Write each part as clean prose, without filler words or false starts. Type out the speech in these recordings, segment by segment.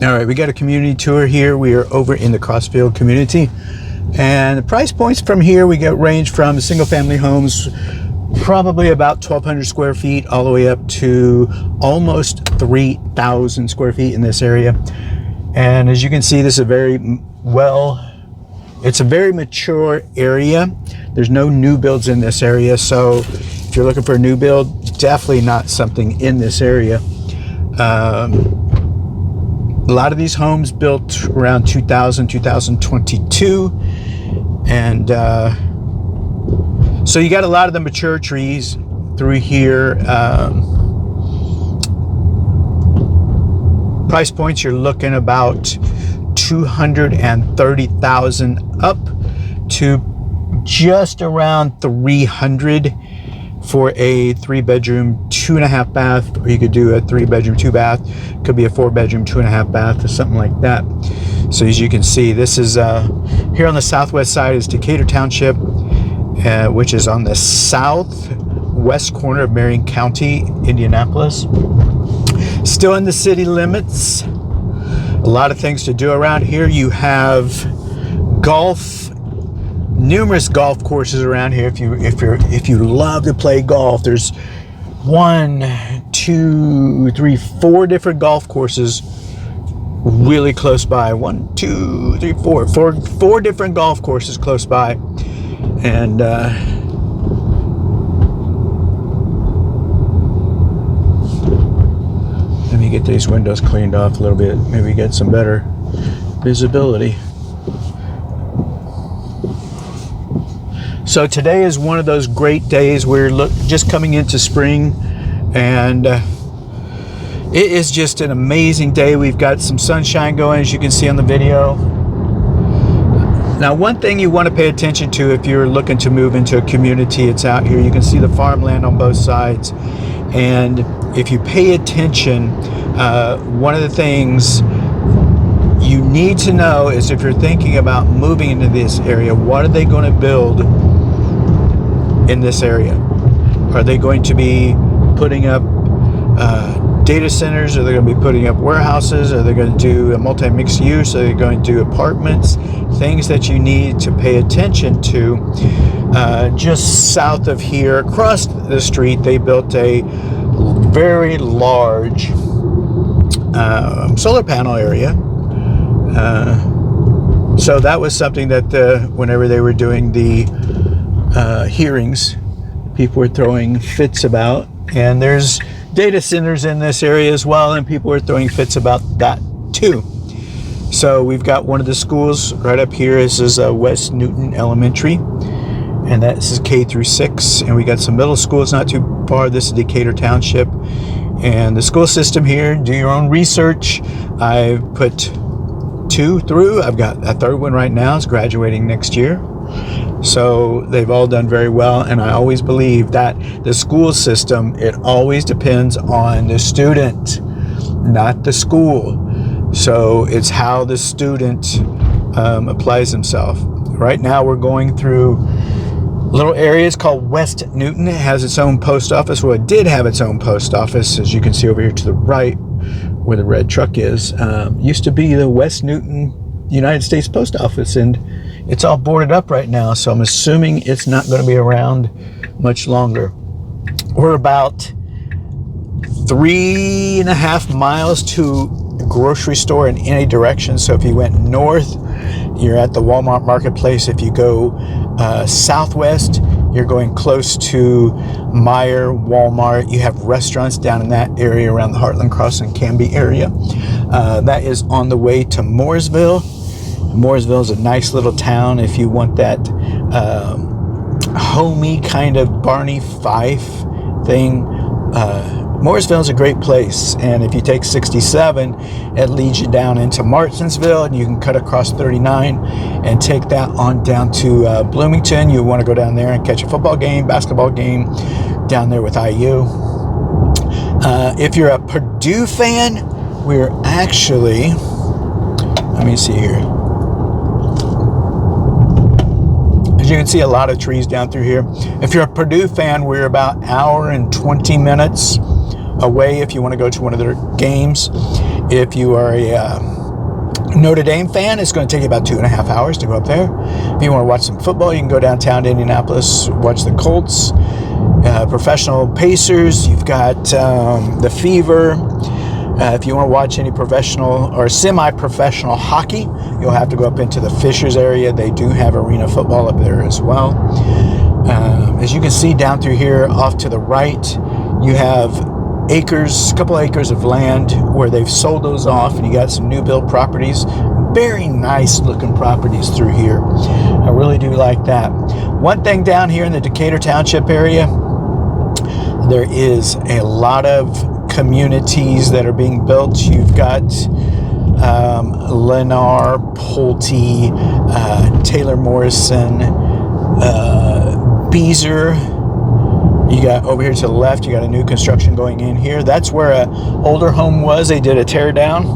All right, we got a community tour here. We are over in the Crossfield community, and the price points from here we get range from single family homes, probably about 1,200 square feet, all the way up to almost 3,000 square feet in this area. And as you can see, this is it's a very mature area. There's no new builds in this area, so if you're looking for a new build, definitely not something in this area. A lot of these homes built around 2000, 2022, and so you got a lot of the mature trees through here. Price points, you're looking about $230,000 up to just around 300 for a 3-bedroom, 2.5 bath, or you could do a 3-bedroom, 2-bath. Could be a 4-bedroom, 2.5 bath, or something like that. So as you can see, this is here on the southwest side is Decatur Township, which is on the southwest corner of Marion County, Indianapolis. Still in the city limits. A lot of things to do around here. You have golf, numerous golf courses around here. If you love to play golf, there's 1, 2, 3, 4 different golf courses really close by. 1, 2, 3, 4 different golf courses close by, and let me get these windows cleaned off a little bit, maybe get some better visibility. So today is one of those great days. We're just coming into spring, and it is just an amazing day. We've got some sunshine going, as you can see on the video. Now, one thing you want to pay attention to if you're looking to move into a community, it's out here. You can see the farmland on both sides, and if you pay attention, one of the things you need to know is, if you're thinking about moving into this area, what are they going to build in this area? Are they going to be putting up data centers? Are they going to be putting up warehouses? Are they going to do a multi-mixed use? Are they going to do apartments? Things that you need to pay attention to. Just south of here, across the street, they built a very large solar panel area. So that was something that whenever they were doing the hearings, people were throwing fits about. And there's data centers in this area as well, and people were throwing fits about that too. So we've got one of the schools right up here. This is West Newton Elementary, and this is K through 6. And we got some middle schools not too far. This is Decatur Township. And the school system here, do your own research. I've put 2 through. I've got a 3rd one right now. It's graduating next year. So they've all done very well. And I always believe that the school system, it always depends on the student, not the school. So it's how the student applies himself. Right now we're going through little areas called West Newton. It has its own post office. Well, it did have its own post office, as you can see over here to the right where the red truck is. Used to be the West Newton United States Post Office, and it's all boarded up right now, so I'm assuming it's not going to be around much longer. We're about 3.5 miles to a grocery store in any direction. So if you went north, you're at the Walmart marketplace. If you go southwest, you're going close to Meijer, Walmart. You have restaurants down in that area around the Heartland Crossing, Canby area. That is on the way to Mooresville. Mooresville is a nice little town if you want that homey kind of Barney Fife thing. Mooresville is a great place, and if you take 67, it leads you down into Martinsville, and you can cut across 39 and take that on down to Bloomington. You want to go down there and catch a football game, basketball game down there with IU. If you're a Purdue fan, we're actually, let me see here. As you can see, a lot of trees down through here. If you're a Purdue fan, we're about 1 hour and 20 minutes away if you want to go to one of their games. If you are a Notre Dame fan, it's going to take you about 2.5 hours to go up there. If you want to watch some football, you can go downtown to Indianapolis, watch the Colts. Professional Pacers, you've got the Fever. If you want to watch any professional or semi-professional hockey, you'll have to go up into the Fishers area. They do have arena football up there as well. As you can see down through here, off to the right, you have a couple acres of land where they've sold those off, and you got some new build properties. Very nice looking properties through here. I really do like that. One thing down here in the Decatur Township area, there is a lot of communities that are being built. You've got Lennar, Pulte, Taylor Morrison, Beezer. You got over here to the left, you got a new construction going in here. That's where an older home was. They did a tear down.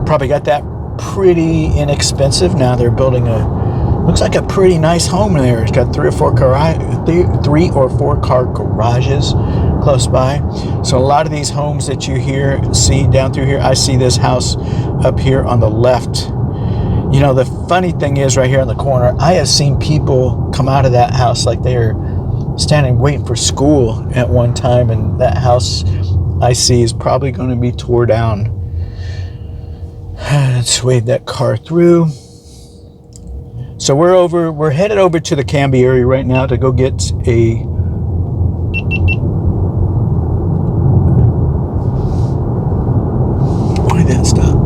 Probably got that pretty inexpensive. Now they're building looks like a pretty nice home there. It's got 3 or 4 car garages close by. So a lot of these homes that you see down through here, I see this house up here on the left. You know, the funny thing is right here in the corner, I have seen people come out of that house like they're standing waiting for school at one time, and that house I see is probably going to be tore down. Let's wave that car through. So we're headed over to the Canby area right now to go get a why did that stop?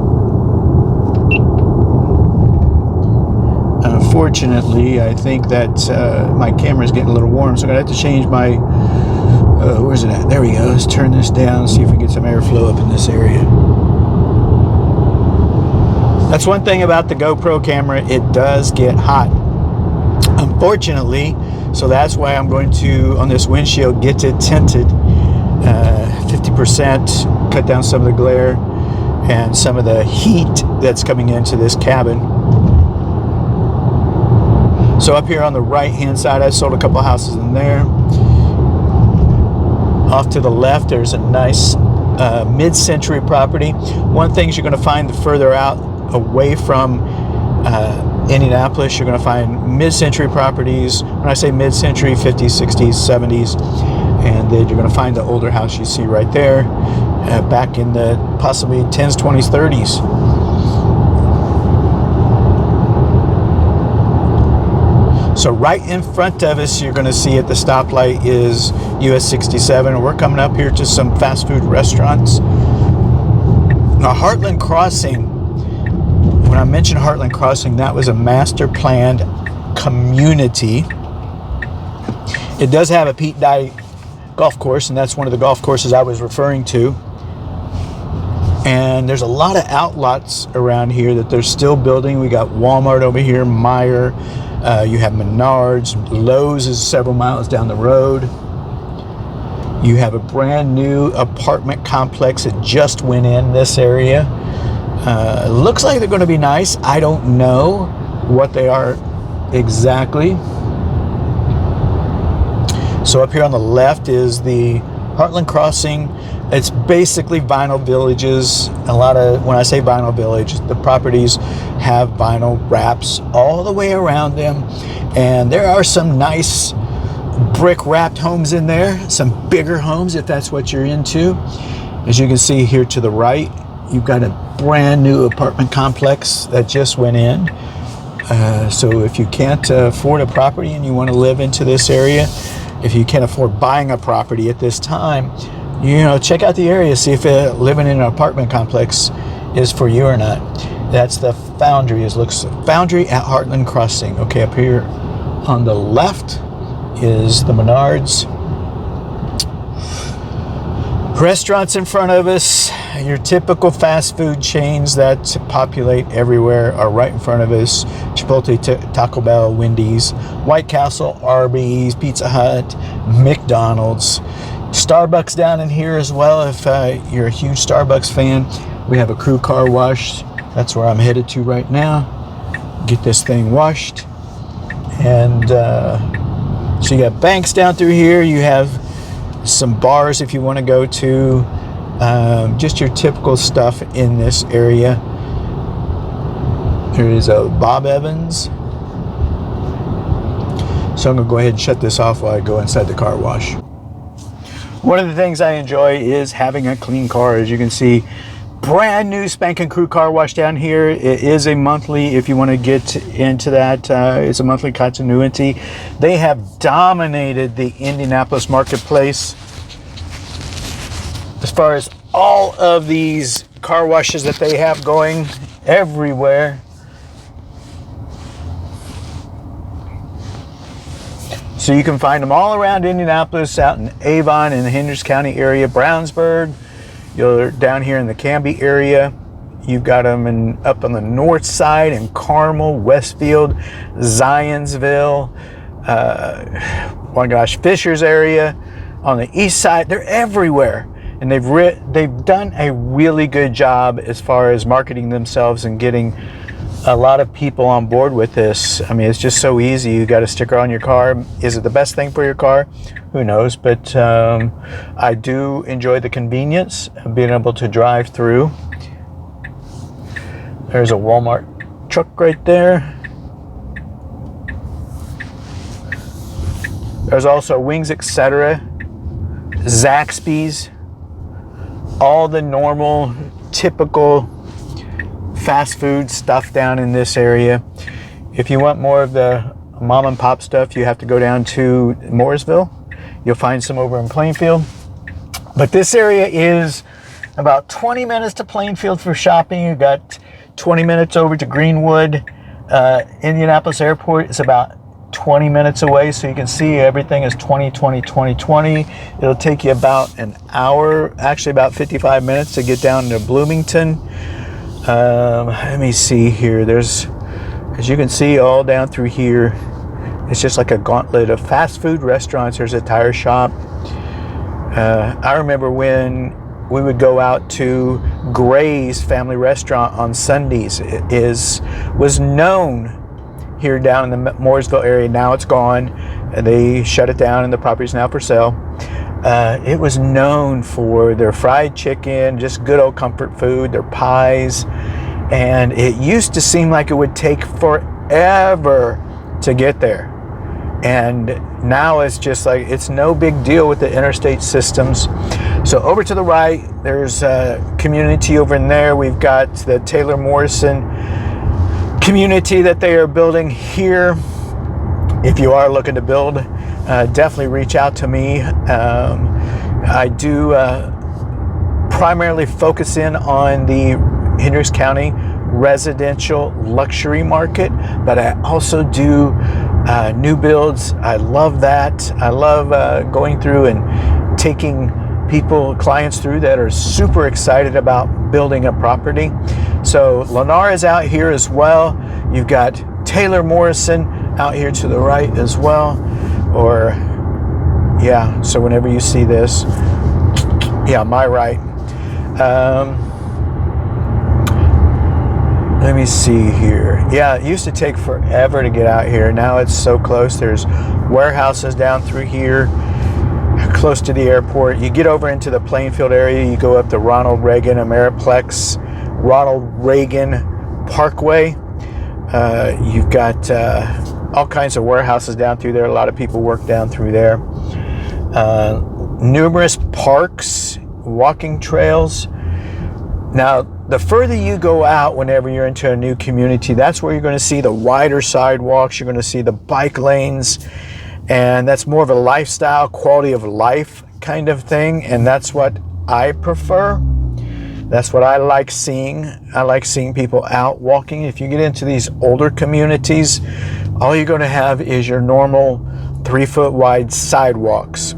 Unfortunately, I think that my camera's getting a little warm, so I'm gonna have to change my where's it at? There we go. Let's turn this down, see if we get some airflow up in this area. That's one thing about the GoPro camera, it does get hot, unfortunately. So that's why I'm going to, on this windshield, get it tinted 50%, cut down some of the glare and some of the heat that's coming into this cabin. So up here on the right hand side, I sold a couple houses in there. Off to the left, there's a nice mid-century property. One thing you're going to find the further out away from Indianapolis, you're going to find mid-century properties. When I say mid-century, 50s, 60s, 70s, and then you're going to find the older house you see right there back in the possibly 10s, 20s, 30s. So right in front of us, you're going to see at the stoplight is US 67, and we're coming up here to some fast food restaurants. Now, Heartland Crossing, when I mentioned Heartland Crossing, that was a master planned community. It does have a Pete Dye golf course, and that's one of the golf courses I was referring to. And there's a lot of outlets around here that they're still building. We got Walmart over here, Meijer, you have Menards, Lowe's is several miles down the road. You have a brand new apartment complex that just went in this area. Looks like they're going to be nice. I don't know what they are exactly. So up here on the left is the Heartland Crossing. It's basically vinyl villages. A lot of, when I say vinyl village, the properties have vinyl wraps all the way around them. And there are some nice brick wrapped homes in there, some bigger homes if that's what you're into. As you can see here to the right, you've got a brand new apartment complex that just went in. So if you can't afford a property and you want to live into this area, if you can't afford buying a property at this time, you know, check out the area, see if living in an apartment complex is for you or not. That's the Foundry. Foundry at Heartland Crossing. Okay, up here on the left is the Menards. Restaurants in front of us, your typical fast food chains that populate everywhere are right in front of us. Chipotle, Taco Bell, Wendy's, White Castle, Arby's, Pizza Hut, McDonald's. Starbucks down in here as well. If you're a huge Starbucks fan, we have a crew car wash. That's where I'm headed to right now. Get this thing washed. And so you got banks down through here. You have some bars if you want to go to. Just your typical stuff in this area. There is a Bob Evans. So I'm going to go ahead and shut this off while I go inside the car wash. One of the things I enjoy is having a clean car. As you can see, brand new spanking crew car wash down here. It is a monthly, if you want to get into that, it's a monthly continuity. They have dominated the Indianapolis marketplace as far as all of these car washes that they have going everywhere. So you can find them all around Indianapolis, out in Avon, in the Hendricks County area, Brownsburg. You're down here in the Canby area. You've got them up on the north side in Carmel, Westfield, Zionsville, oh my gosh, Fishers area. On the east side, they're everywhere. And they've done a really good job as far as marketing themselves and getting a lot of people on board with this. I mean, it's just so easy. You got a sticker on your car. Is it the best thing for your car? Who knows? But I do enjoy the convenience of being able to drive through. There's a Walmart truck right there. There's also Wings, etc., Zaxby's, all the normal, typical fast food stuff down in this area. If you want more of the mom and pop stuff, you have to go down to Mooresville. You'll find some over in Plainfield. But this area is about 20 minutes to Plainfield for shopping. You've got 20 minutes over to Greenwood. Indianapolis Airport is about 20 minutes away, so you can see everything is 20, 20, 20, 20. It'll take you about an hour, actually about 55 minutes to get down to Bloomington. Let me see here. There's, as you can see, all down through here, it's just like a gauntlet of fast food restaurants. There's a tire shop. I remember when we would go out to Gray's Family Restaurant on Sundays. It was known here down in the Mooresville area. Now it's gone. They shut it down and the property is now for sale. It was known for their fried chicken, just good old comfort food, their pies, and it used to seem like it would take forever to get there. And now it's just like, it's no big deal with the interstate systems. So over to the right, there's a community over in there. We've got the Taylor Morrison community that they are building here. If you are looking to build, definitely reach out to me. I do primarily focus in on the Hendricks County residential luxury market, but I also do new builds. I love that. I love going through and taking clients through that are super excited about building a property. So Lennar is out here as well. You've got Taylor Morrison out here to the right as well. Or yeah, so whenever you see this, yeah, my right. Let me see here. Yeah, it used to take forever to get out here. Now it's so close. There's warehouses down through here, close to the airport. You get over into the Plainfield area, you go up the Ronald Reagan Parkway. You've got all kinds of warehouses down through there. A lot of people work down through there. Numerous parks, walking trails. Now, the further you go out whenever you're into a new community, that's where you're going to see the wider sidewalks. You're going to see the bike lanes. And that's more of a lifestyle, quality of life kind of thing. And that's what I prefer. That's what I like seeing. I like seeing people out walking. If you get into these older communities, all you're going to have is your normal 3-foot wide sidewalks.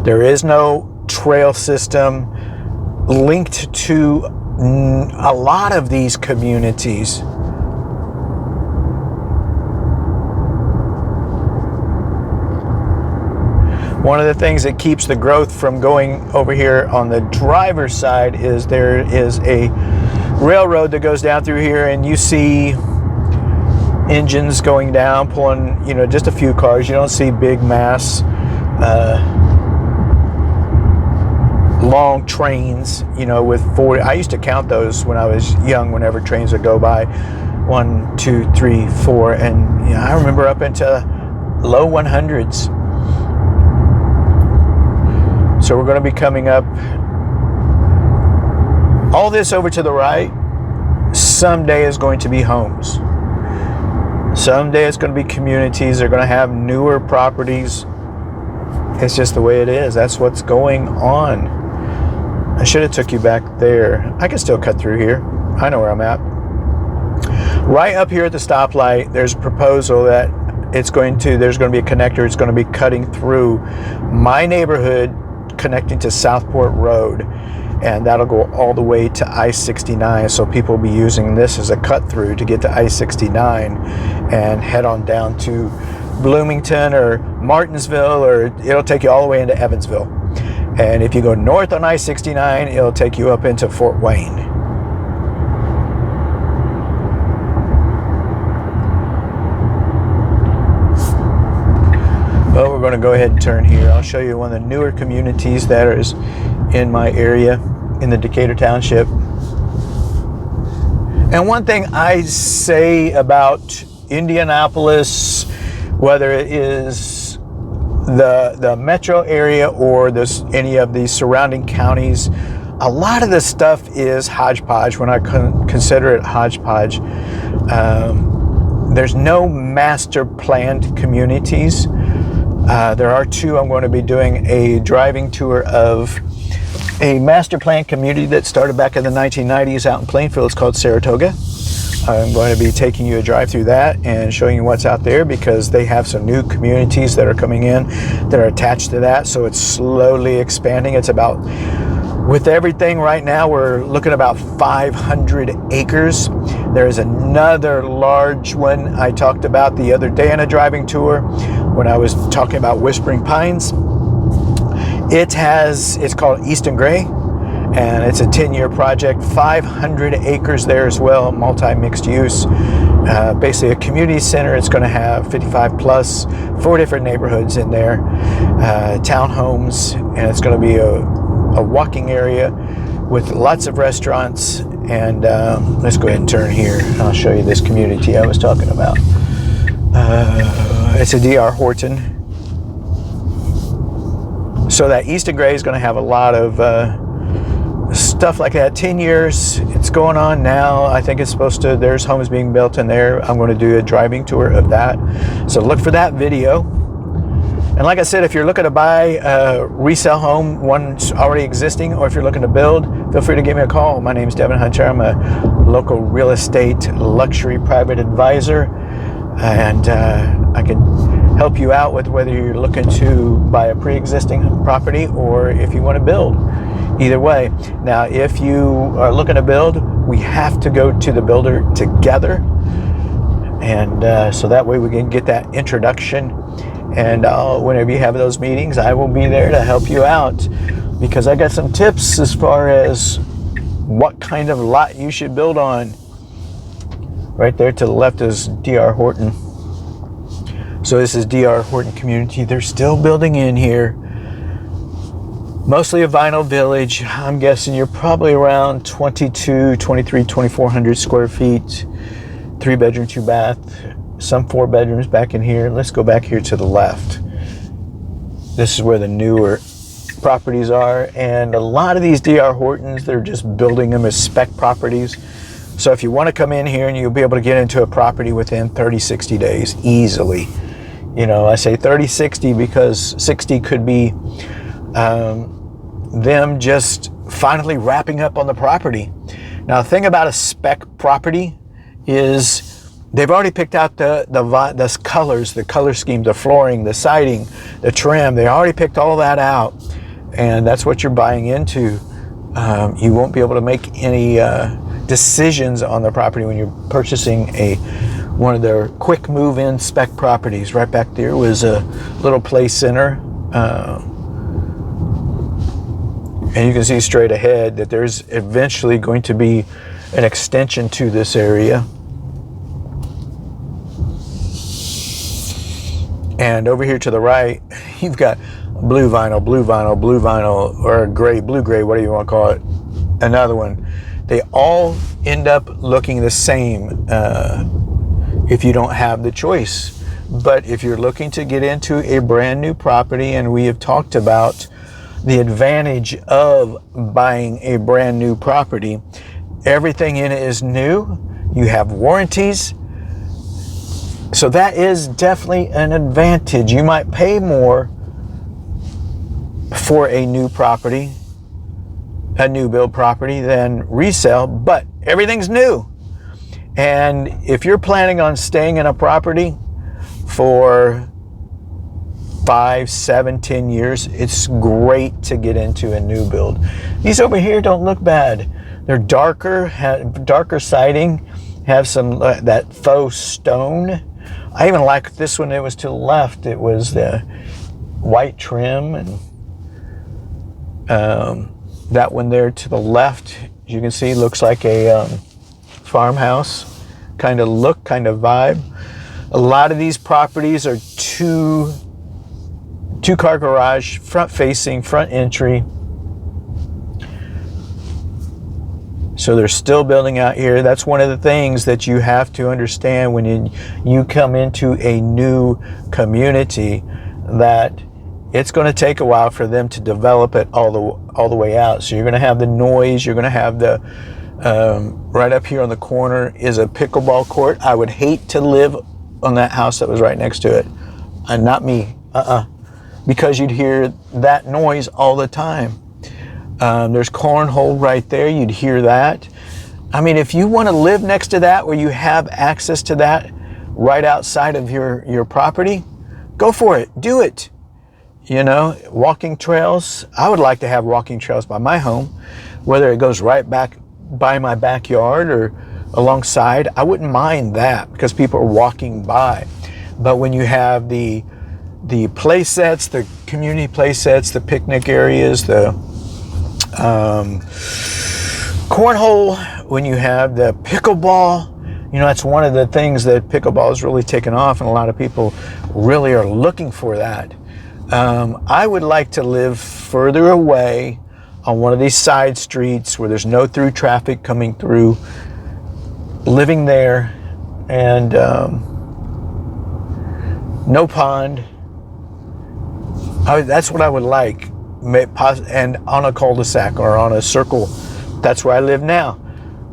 There is no trail system linked to a lot of these communities. One of the things that keeps the growth from going over here on the driver's side is there is a railroad that goes down through here, and you see engines going down, pulling, just a few cars. You don't see big mass long trains, you know, with 40. I used to count those when I was young, whenever trains would go by. 1, 2, 3, 4, and you know, I remember up into low 100s. So we're going to be coming up. All this over to the right, someday is going to be homes. Someday it's going to be communities. They're going to have newer properties. It's just the way it is. That's what's going on. I should have took you back there. I can still cut through here. I know where I'm at. Right up here at the stoplight, there's a proposal that there's going to be a connector. It's going to be cutting through my neighborhood, connecting to Southport Road, and that'll go all the way to I-69. So people will be using this as a cut through to get to I-69 and head on down to Bloomington or Martinsville, or it'll take you all the way into Evansville. And if you go north on I-69, it'll take you up into Fort Wayne. Well, we're going to go ahead and turn here. I'll show you one of the newer communities that is in my area in the Decatur Township. And one thing I say about Indianapolis, whether it is the metro area or any of the surrounding counties, a lot of the stuff is hodgepodge. When I consider it hodgepodge, there's no master planned communities. There are two. I'm going to be doing a driving tour of a master plan community that started back in the 1990s out in Plainfield. It's called Saratoga. I'm going to be taking you a drive through that and showing you what's out there, because they have some new communities that are coming in that are attached to that. So it's slowly expanding. It's about, with everything right now, we're looking about 500 acres. There is another large one I talked about the other day in a driving tour when I was talking about Whispering Pines. It's called Easton Gray, and it's a 10-year project, 500 acres there as well, multi-mixed use. Basically a community center. It's going to have 55 plus, 4 different neighborhoods in there, townhomes, and it's going to be a walking area with lots of restaurants. And let's go ahead and turn here, and I'll show you this community I was talking about. It's a D.R. Horton. So that Easton Gray is going to have a lot of stuff like that. 10 years, it's going on now. I think it's supposed to, there's homes being built in there. I'm going to do a driving tour of that. So look for that video. And like I said, if you're looking to buy a resale home, one's already existing, or if you're looking to build, feel free to give me a call. My name is Devin Hunter. I'm a local real estate luxury private advisor, and I can help you out with whether you're looking to buy a pre-existing property or if you want to build. Either way. Now, if you are looking to build, we have to go to the builder together, and so that way we can get that introduction. And whenever you have those meetings, I will be there to help you out, because I got some tips as far as what kind of lot you should build on. Right there to the left is D.R. Horton. So this is D.R. Horton community. They're still building in here. Mostly a vinyl village. I'm guessing you're probably around 22, 23, 2,400 square feet. 3 bedroom, 2 bath. Some 4 bedrooms back in here. Let's go back here to the left. This is where the newer properties are. And a lot of these D.R. Hortons, they're just building them as spec properties. So if you want to come in here, and you'll be able to get into a property within 30, 60 days easily. You know, I say 30, 60 because 60 could be them just finally wrapping up on the property. Now, the thing about a spec property is they've already picked out the colors, the color scheme, the flooring, the siding, the trim. They already picked all that out, and that's what you're buying into. You won't be able to make any decisions on the property when you're purchasing one of their quick move-in spec properties. Right back there was a little play center, and you can see straight ahead that there's eventually going to be an extension to this area. And over here to the right, you've got blue vinyl, blue vinyl, blue vinyl, or blue gray, whatever you want to call it, another one. They all end up looking the same if you don't have the choice. But if you're looking to get into a brand new property, and we have talked about the advantage of buying a brand new property, everything in it is new. You have warranties. So that is definitely an advantage. You might pay more for a new property, a new build property, than resale, but everything's new. And if you're planning on staying in a property for 5, 7, 10 years, it's great to get into a new build. These over here don't look bad. They're darker, have darker siding, have some that faux stone. I even like this one. It was to the left. It was the white trim, and that one there to the left, as you can see, looks like a farmhouse kind of look, kind of vibe. A lot of these properties are two-car garage, front facing, front entry. So they're still building out here. That's one of the things that you have to understand when you come into a new community, that it's going to take a while for them to develop it all the way out. So you're going to have the noise. You're going to have the right up here on the corner is a pickleball court. I would hate to live on that house that was right next to it. Not me. Because you'd hear that noise all the time. There's cornhole right there. You'd hear that. I mean, if you want to live next to that, where you have access to that right outside of your property, go for it. Do it. You know, walking trails. I would like to have walking trails by my home, whether it goes right back by my backyard or alongside. I wouldn't mind that, because people are walking by. But when you have the play sets, the community play sets, the picnic areas, the cornhole, when you have the pickleball, you know, that's one of the things that pickleball has really taken off, and a lot of people really are looking for that. I would like to live further away on one of these side streets where there's no through traffic coming through, living there, and no pond. That's what I would like, and on a cul-de-sac or on a circle. That's where I live now.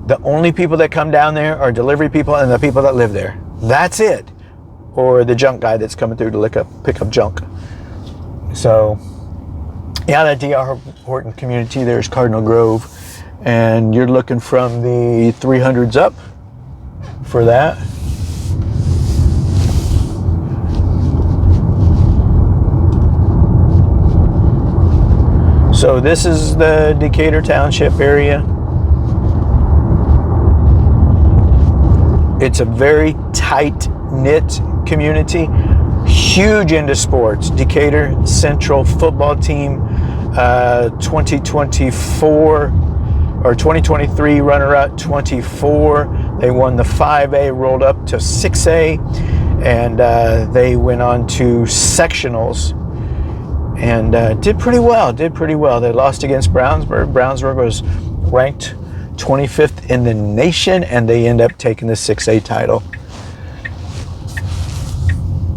The only people that come down there are delivery people and the people that live there. That's it. Or the junk guy that's coming through to pick up junk. So, yeah, that D.R. Horton community, there's Cardinal Grove, and you're looking from the 300s up for that. So this is the Decatur Township area. It's a very tight-knit community, huge into sports. Decatur Central football team, 2024 or 2023 runner-up 24. They won the 5A, rolled up to 6A, and they went on to sectionals. And did pretty well. They lost against Brownsburg. Brownsburg was ranked 25th in the nation, and they end up taking the 6A title.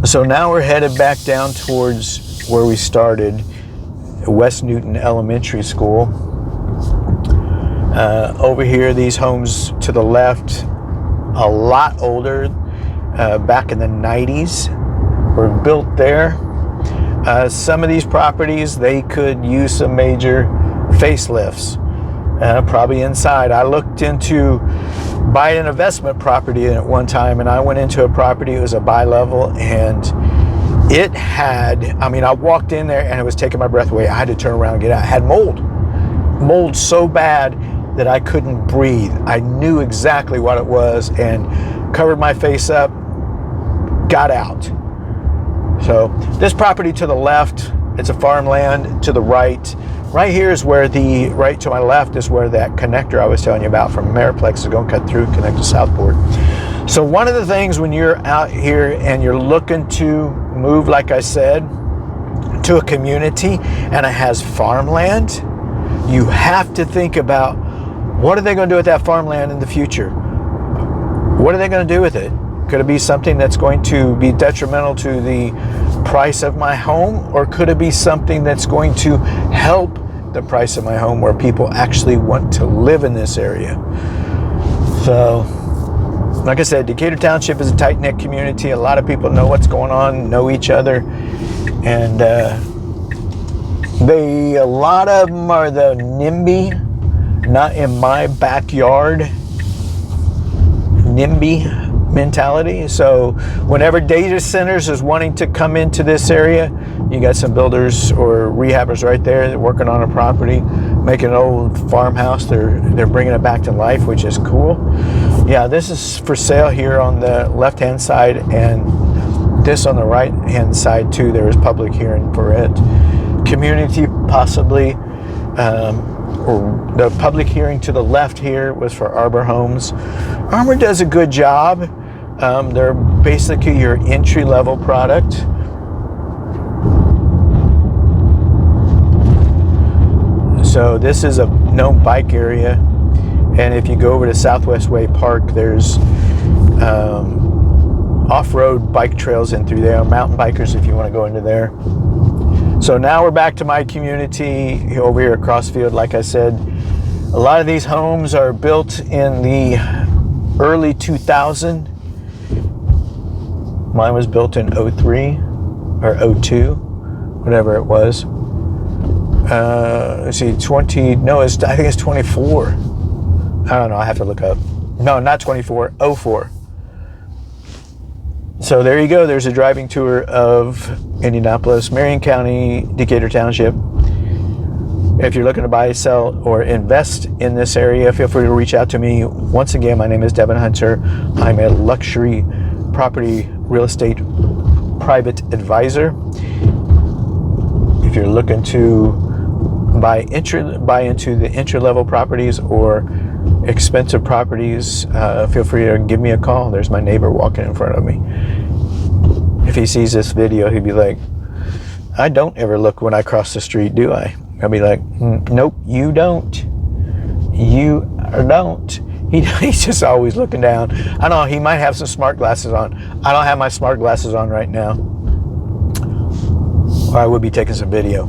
So now we're headed back down towards where we started, West Newton Elementary School. Over here, these homes to the left, a lot older, back in the 90s, were built there. Some of these properties, they could use some major facelifts, probably inside. I looked into buying an investment property at one time, and I went into a property. It was a bi-level, and it had, I mean, I walked in there and it was taking my breath away. I had to turn around and get out. It had mold so bad that I couldn't breathe. I knew exactly what it was and covered my face up, got out. So this property to the left, it's a farmland. To the right here is where right to my left is where that connector I was telling you about from Ameriplex is going to cut through, connect to Southport. So one of the things when you're out here and you're looking to move, like I said, to a community and it has farmland, you have to think about, what are they going to do with that farmland in the future? What are they going to do with it? Could it be something that's going to be detrimental to the price of my home, or could it be something that's going to help the price of my home, where people actually want to live in this area? So, like I said, Decatur Township is a tight-knit community. A lot of people know what's going on, know each other, and a lot of them are the NIMBY, not in my backyard, NIMBY mentality. So whenever data centers is wanting to come into this area, you got some builders or rehabbers right there that are working on a property, making an old farmhouse. They're bringing it back to life, which is cool. Yeah, this is for sale here on the left-hand side, and this on the right-hand side too. There is public hearing for it. Community possibly, or the public hearing to the left here was for Arbor Homes. Arbor does a good job. They're basically your entry-level product. So this is a known bike area, and if you go over to Southwest Way Park, there's off-road bike trails in through there, mountain bikers if you want to go into there. So now we're back to my community over here at Crossfield. Like I said, a lot of these homes are built in the early 2000s. Mine was built in 03 or 02, whatever it was. Let's see, I think it's 24. I don't know, I have to look up. No, not 24, 04. So there you go. There's a driving tour of Indianapolis, Marion County, Decatur Township. If you're looking to buy, sell, or invest in this area, feel free to reach out to me. Once again, my name is Devin Hunter. I'm a luxury property real estate private advisor. If you're looking to buy into the entry-level properties or expensive properties, feel free to give me a call. There's my neighbor walking in front of me. If he sees this video, he'd be like, I don't ever look when I cross the street, do I? I'll be like, nope, you don't. You don't. He's just always looking down. I know, he might have some smart glasses on. I don't have my smart glasses on right now, or I would be taking some video.